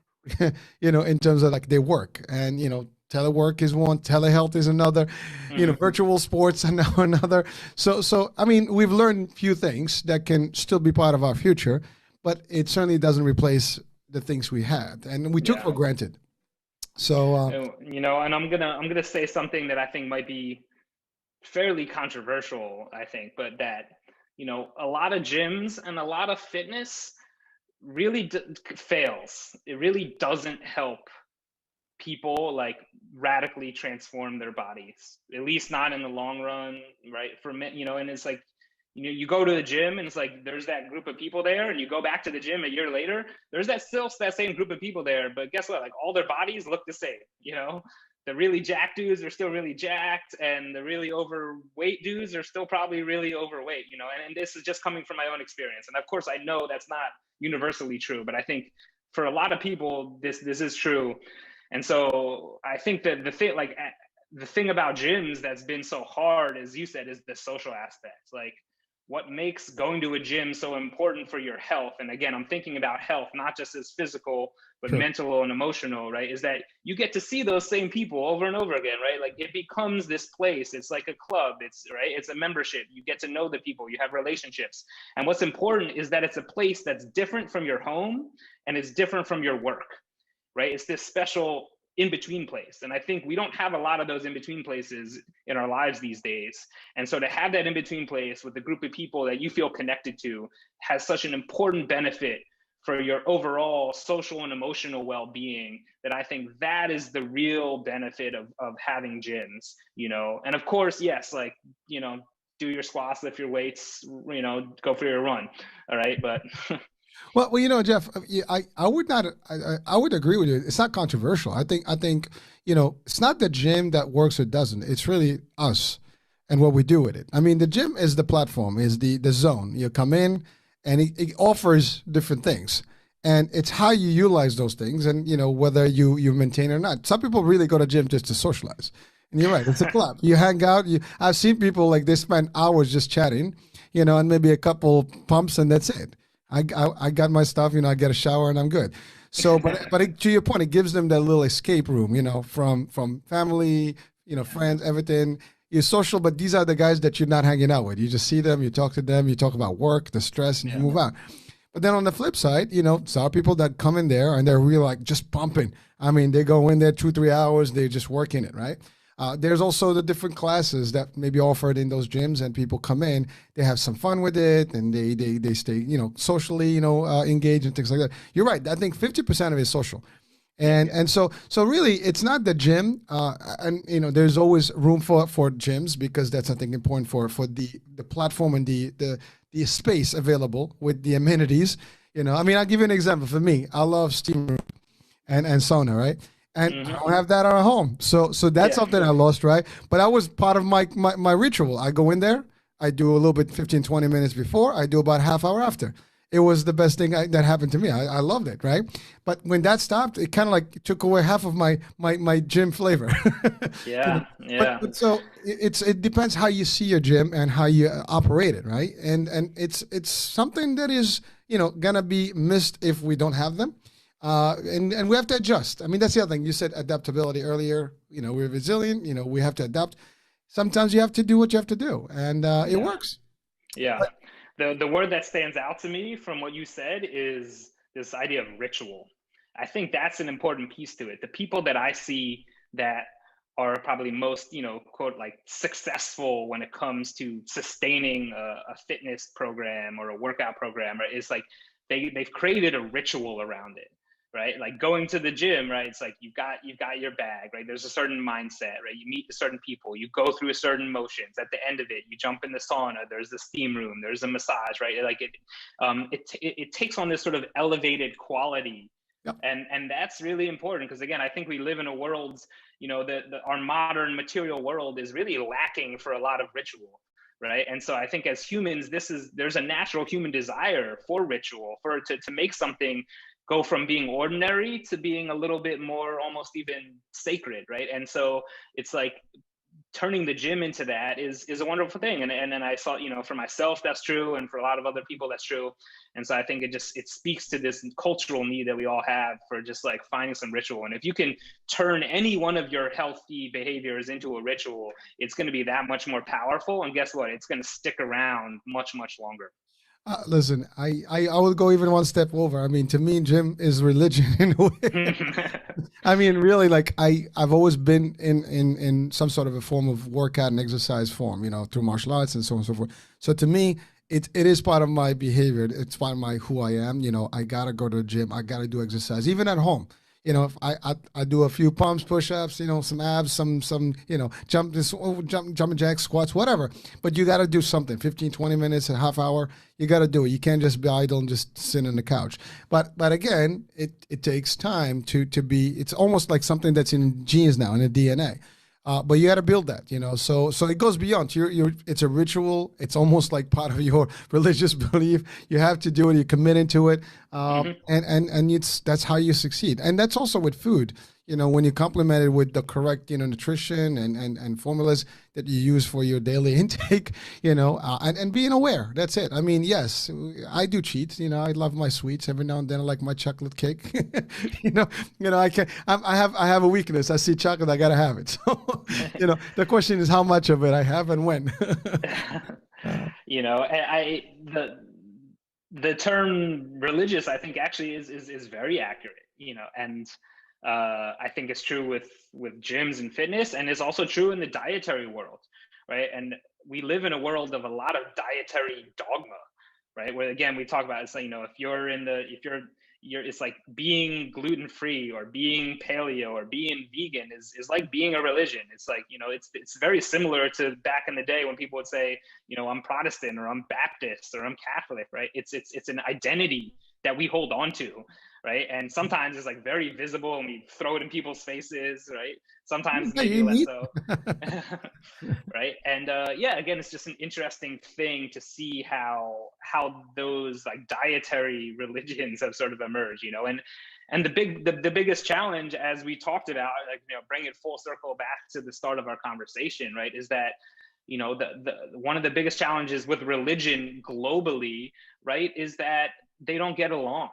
in terms of like their work. And telework is one, telehealth is another, Hmm. virtual sports are now another. So I mean, we've learned few things that can still be part of our future, but it certainly doesn't replace the things we had and we took Yeah. for granted. So And I'm gonna say something that I think might be fairly controversial, I think, but that, a lot of gyms and a lot of fitness really fails. It really doesn't help people like radically transform their bodies, at least not in the long run, right? For me, and it's like, you go to the gym and it's like there's that group of people there, and you go back to the gym a year later, there's that same group of people there, but guess what? Like, all their bodies look the same, the really jacked dudes are still really jacked, and the really overweight dudes are still probably really overweight, and this is just coming from my own experience. And of course, I know that's not universally true, but I think for a lot of people, this is true. And so I think that the thing about gyms that's been so hard, as you said, is the social aspect. Like, what makes going to a gym so important for your health, and again, I'm thinking about health not just as physical but sure. mental and emotional, right? Is that you get to see those same people over and over again, right? Like, it becomes this place. It's like a club. It's right. It's a membership. You get to know the people. You have relationships. And what's important is that it's a place that's different from your home, and it's different from your work, right? It's this special in-between place. And I think we don't have a lot of those in-between places in our lives these days. And so to have that in-between place with a group of people that you feel connected to has such an important benefit for your overall social and emotional well-being, that I think that is the real benefit of having gyms, and of course, yes, like, do your squats, lift your weights, go for your run. All right. But Well, Jeff, I would not, I would agree with you. It's not controversial. I think, it's not the gym that works or doesn't. It's really us and what we do with it. I mean, the gym is the platform, is the zone. You come in, and it offers different things, and it's how you utilize those things, and whether you maintain it or not. Some people really go to gym just to socialize, and you're right. It's a club. You hang out. I've seen people like they spend hours just chatting, and maybe a couple pumps, and that's it. I got my stuff, I get a shower and I'm good. So, to your point, it gives them that little escape room, from family, friends, everything. You're social, but these are the guys that you're not hanging out with. You just see them, you talk to them, you talk about work, the stress, and you move on. But then on the flip side, there are people that come in there and they're really like just pumping. I mean, they go in there 2-3 hours, they're just working it, right? There's also the different classes that may be offered in those gyms, and people come in, they have some fun with it, and they stay, socially, engaged and things like that. You're right. I think 50% of it is social. And so really, it's not the gym, and there's always room for gyms, because that's, I think, important for the platform and the space available with the amenities. I mean, I'll give you an example. For me, I love steam room and sauna, right? And I don't have that at home, so that's something I lost, right? But that was part of my ritual. I go in there, I do a little bit, 15-20 minutes before, I do about half hour after. It was the best thing that happened to me. I loved it, right? But when that stopped, it kind of like took away half of my gym flavor. Yeah, yeah. But so it depends how you see your gym and how you operate it, right? And it's something that is gonna be missed if we don't have them. And we have to adjust. I mean, that's the other thing. You said adaptability earlier. We're resilient. We have to adapt. Sometimes you have to do what you have to do, and it works. Yeah. But, The word that stands out to me from what you said is this idea of ritual. I think that's an important piece to it. The people that I see that are probably most, quote, like successful when it comes to sustaining a fitness program or a workout program, right, is like they've created a ritual around it. Right, like going to the gym, right? It's like you've got your bag, right? There's a certain mindset, right? You meet certain people, you go through certain motions. At the end of it, you jump in the sauna. There's the steam room. There's a massage, right? Like it takes on this sort of elevated quality, and that's really important, because again, I think we live in a world, our modern material world is really lacking for a lot of ritual. Right. And so I think as humans, there's a natural human desire for ritual, to make something go from being ordinary to being a little bit more almost even sacred. Right. And so it's like turning the gym into that is a wonderful thing. And then I saw, for myself, that's true. And for a lot of other people, that's true. And so I think it speaks to this cultural need that we all have for just like finding some ritual. And if you can turn any one of your healthy behaviors into a ritual, it's going to be that much more powerful. And guess what? It's going to stick around much, much longer. Listen, I will go even one step over. I mean, to me, gym is religion in a way. I mean, really, like I've always been in some sort of a form of workout and exercise form, through martial arts and so on and so forth. So to me, it is part of my behavior. It's part of my who I am. I gotta go to the gym. I gotta do exercise, even at home. If I do a few pumps, push-ups, some abs, some jumping jacks, squats, whatever. But you got to do something. 15, 20 minutes, a half hour. You got to do it. You can't just be idle and just sit on the couch. But again, it takes time to be. It's almost like something that's in genes now, in the DNA. But you got to build that, So it goes beyond. It's a ritual. It's almost like part of your religious belief. You have to do it. You're committed to it, and that's how you succeed. And that's also with food. When you complement it with the correct, nutrition and formulas that you use for your daily intake, and being aware. That's it. I mean, yes, I do cheat. I love my sweets every now and then. I like my chocolate cake. I have a weakness. I see chocolate, I gotta have it. So, the question is how much of it I have and when. The term religious, I think, actually is very accurate. And I think it's true with gyms and fitness, and it's also true in the dietary world, right? And we live in a world of a lot of dietary dogma, right? Where again, we talk about it's like, if you're it's like being gluten free or being paleo or being vegan is like being a religion. It's like, it's very similar to back in the day when people would say, I'm Protestant or I'm Baptist or I'm Catholic, right? It's an identity that we hold on to, right? And sometimes it's like very visible and we throw it in people's faces, right? Sometimes Yeah, maybe you less need. so. Right. And yeah, again, it's just an interesting thing to see how those like dietary religions have sort of emerged, and the biggest challenge, as we talked about, like, bring it full circle back to the start of our conversation, right, is that the one of the biggest challenges with religion globally, right, is that they don't get along,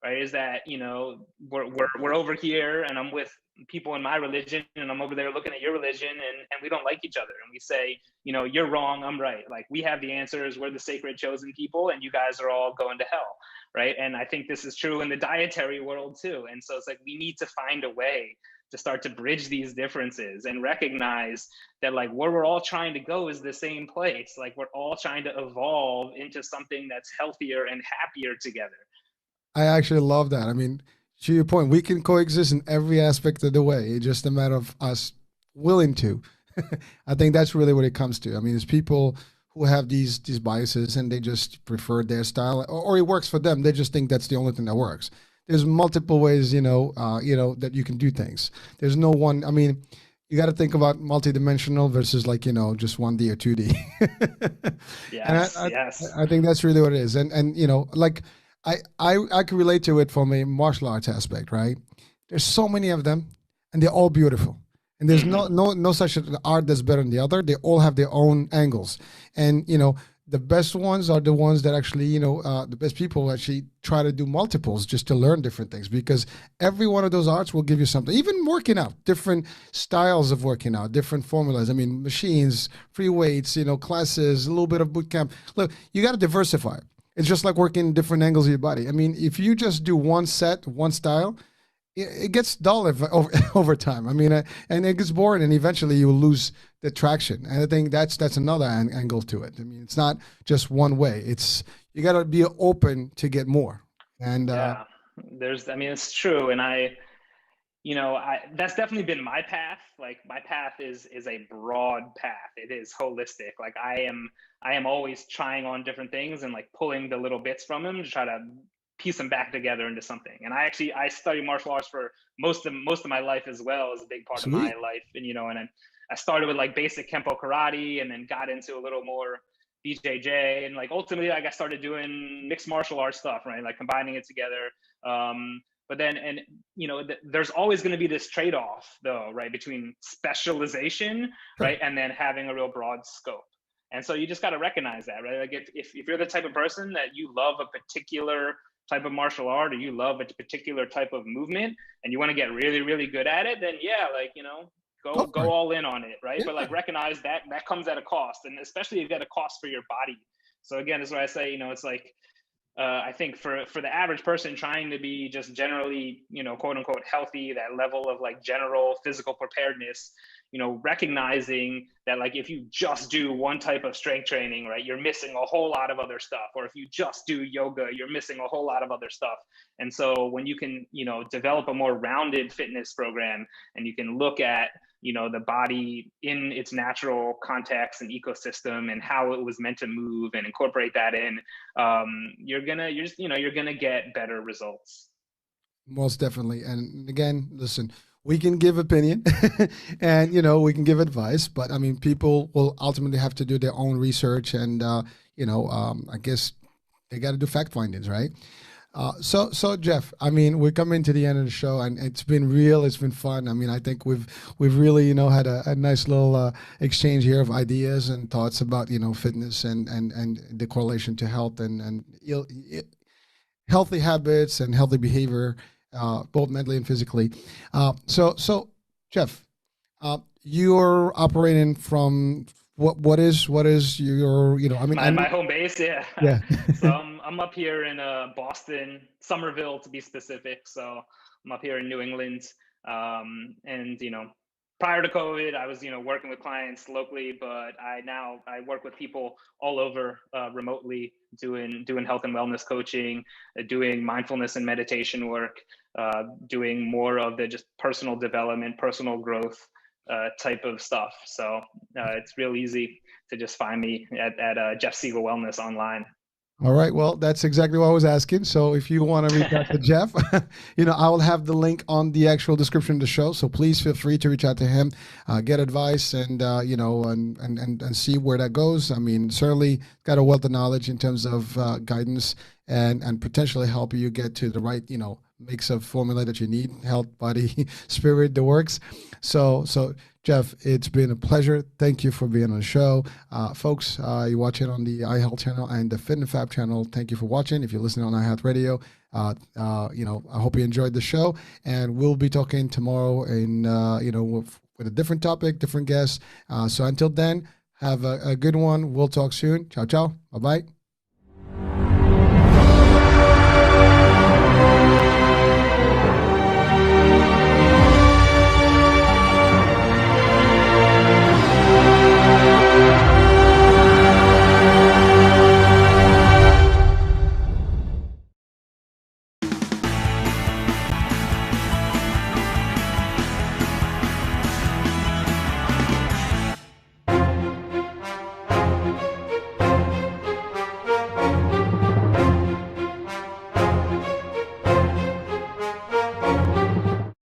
right? Is that, we're over here and I'm with people in my religion and I'm over there looking at your religion, and we don't like each other, and we say, you're wrong, I'm right, like we have the answers, we're the sacred chosen people, and you guys are all going to hell, right? And I think this is true in the dietary world too. And so it's like we need to find a way to start to bridge these differences and recognize that like where we're all trying to go is the same place. Like we're all trying to evolve into something that's healthier and happier together. I actually love that. I mean, to your point, we can coexist in every aspect of the way. It's just a matter of us willing to. I think that's really what it comes to. I mean, there's people who have these biases and they just prefer their style, or it works for them. They just think that's the only thing that works. There's multiple ways, that you can do things. There's no one. I mean, you got to think about multidimensional versus like just 1D or 2D. And Yes, yes. I think that's really what it is. And like I can relate to it from a martial arts aspect, right? There's so many of them, and they're all beautiful. And there's Mm-hmm. no such art that's better than the other. They all have their own angles, and the best ones are the ones that actually the best people actually try to do multiples just to learn different things, because every one of those arts will give you something. Even working out, different styles of working out, different formulas. I mean, machines, free weights, classes, a little bit of boot camp. Look, you got to diversify. It's just like working different angles of your body. I mean, if you just do one set, one style, it gets dull over time. I mean, and it gets boring, and eventually you will lose the traction. And I think that's another angle to it. I mean, it's not just one way. It's you got to be open to get more. And Yeah. I mean, it's true. And that's definitely been my path. Like my path is a broad path. It is holistic. Like I am always trying on different things and like pulling the little bits from them to try to piece them back together into something. And I studied martial arts for most of my life as well, as a big part of my sweet. life. And I started with like basic Kempo karate, and then got into a little more BJJ, and like ultimately like I started doing mixed martial arts stuff, right? Like combining it together. But then, and there's always going to be this trade-off though, right, between specialization, Sure. right, and then having a real broad scope. And so you just got to recognize that, right? Like if you're the type of person that you love a particular type of martial art, or you love a particular type of movement, and you want to get really really good at it, then yeah, like Go for go it. all in on it, right? But Yeah. like recognize that that comes at a cost, and especially at a cost for your body. So again, that's why I say, it's like I think for the average person trying to be just generally, quote unquote healthy, that level of like general physical preparedness, recognizing that like if you just do one type of strength training, right, you're missing a whole lot of other stuff. Or if you just do yoga, you're missing a whole lot of other stuff. And so when you can, develop a more rounded fitness program, and you can look at the body in its natural context and ecosystem and how it was meant to move, and incorporate that in, you're gonna get better results. Most definitely. And again, listen, we can give opinion and we can give advice, but I mean, people will ultimately have to do their own research, and I guess they got to do fact findings, right? So Jeff, I mean, we're coming to the end of the show, and it's been fun. I mean, I think we've really had a nice little exchange here of ideas and thoughts about fitness and the correlation to health and healthy habits and healthy behavior, both mentally and physically. So Jeff, you're operating from what is your I mean I My know. home base, yeah. Yeah. So I'm up here in Boston, Somerville to be specific. So I'm up here in New England. And prior to COVID, I was working with clients locally, but I work with people all over, remotely, doing health and wellness coaching, doing mindfulness and meditation work, doing more of the just personal development, personal growth type of stuff. So it's real easy to just find me at Jeff Siegel Wellness online. All right. Well, that's exactly what I was asking. So if you want to reach out to Jeff, I will have the link on the actual description of the show. So please feel free to reach out to him, get advice, and and see where that goes. I mean, certainly got a wealth of knowledge in terms of guidance and potentially help you get to the right mix of formula that you need: health, body, spirit, the works. So Jeff, it's been a pleasure. Thank you for being on the show. Folks, you're watching on the iHealth channel and the FitnessFab channel. Thank you for watching. If you're listening on iHealth Radio, I hope you enjoyed the show. And we'll be talking tomorrow with a different topic, different guests. So until then, have a good one. We'll talk soon. Ciao, ciao. Bye-bye.